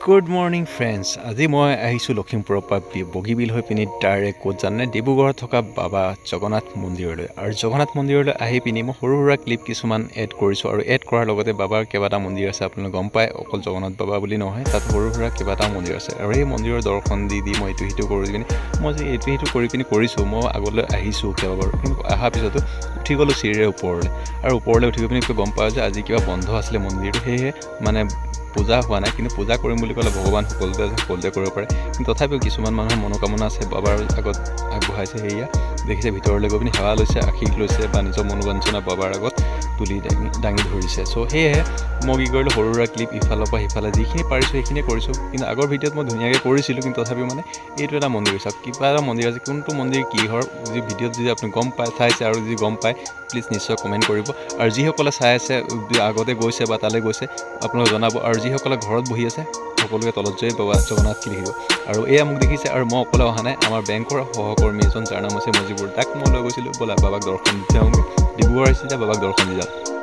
Good morning friends. আজি মই আহিছোঁ লখিমপুৰৰ পৰা বগীবিল হৈ পিনি ডাইৰেক্ট ক'ত জানে ডিব্ৰুগড়ত থকা বাবা জগন্নাথ মন্দিৰলৈ। আৰু জগন্নাথ মন্দিৰলৈ আহি পিনি মই সৰু সুৰা ক্লিপ কিছুমান এড কৰিছোঁ আৰু এড কৰাৰ লগতে বাবাৰ কেইবাটা মন্দিৰ আছে। আপোনালোকে গম পায় অকল জগন্নাথ বাবা বুলি নহয়, তাত সৰু সুৰা কেইবাটাও মন্দিৰ আছে। আৰু এই মন্দিৰৰ দৰ্শন দি মই ইটো সিটো কৰি পিনি মই যে এইটো সিটো কৰি পিনি কৰিছোঁ। মই আগলৈ আহিছোঁ কেইবাবাৰো, কিন্তু অহাৰ পিছতো উঠি গ'লোঁ চিৰিৰে ওপৰলৈ। আৰু ওপৰলৈ উঠি পিনি গম পাওঁ যে আজি কিবা বন্ধ আছিলে মন্দিৰটো, সেয়েহে মানে পূজা হোৱা নাই। কিন্তু পূজা কৰিম বুলি ক'লে ভগৱান সকলোতে কৰিব পাৰে, কিন্তু তথাপিও কিছুমান মানুহৰ মনোকামনা আছে বাবাৰ আগত আগবঢ়াইছে। সেয়া দেখিছে, ভিতৰলৈ গৈ পিনি সেৱা লৈছে, আশীষ লৈছে বা নিজৰ মনোবাঞ্ছনা বাবাৰ আগত তুলি দাঙি ধৰিছে। চ' সেয়েহে মই কি কৰিলোঁ, সৰু সুৰা ক্লিপ ইফালৰ পৰা সিফালে যিখিনি পাৰিছোঁ সেইখিনিয়ে কৰিছোঁ। কিন্তু আগৰ ভিডিঅ'ত মই ধুনীয়াকৈ কৰিছিলোঁ, কিন্তু তথাপিও মানে এইটো এটা মন্দিৰ চাওক, কিবা এটা মন্দিৰ আছে। কোনটো মন্দিৰ কিহৰ যি ভিডিঅ'ত যদি আপুনি গম পায় চাইছে আৰু যদি গম পায় প্লিজ নিশ্চয় কমেণ্ট কৰিব। আৰু যিসকলে চাই আছে আগতে গৈছে বা তালৈ গৈছে আপোনালোকে জনাব। আৰু যিসকলে ঘৰত বহি আছে সকলোকে তলত যাই বাবা জগন্নাথ লিখিব। আৰু এয়া মোক দেখিছে, আৰু মই অকলে অহা নাই, আমাৰ বেংকৰ সহকৰ্মী এজন যাৰ নাম আছে মজিবুৰ, তাক মই লৈ গৈছিলোঁ ব'লা বাবাক দৰ্শন দি যাওঁগৈ। ডিব্ৰুগড় আহিছিলে বাবাক দৰ্শন দি যাওঁ।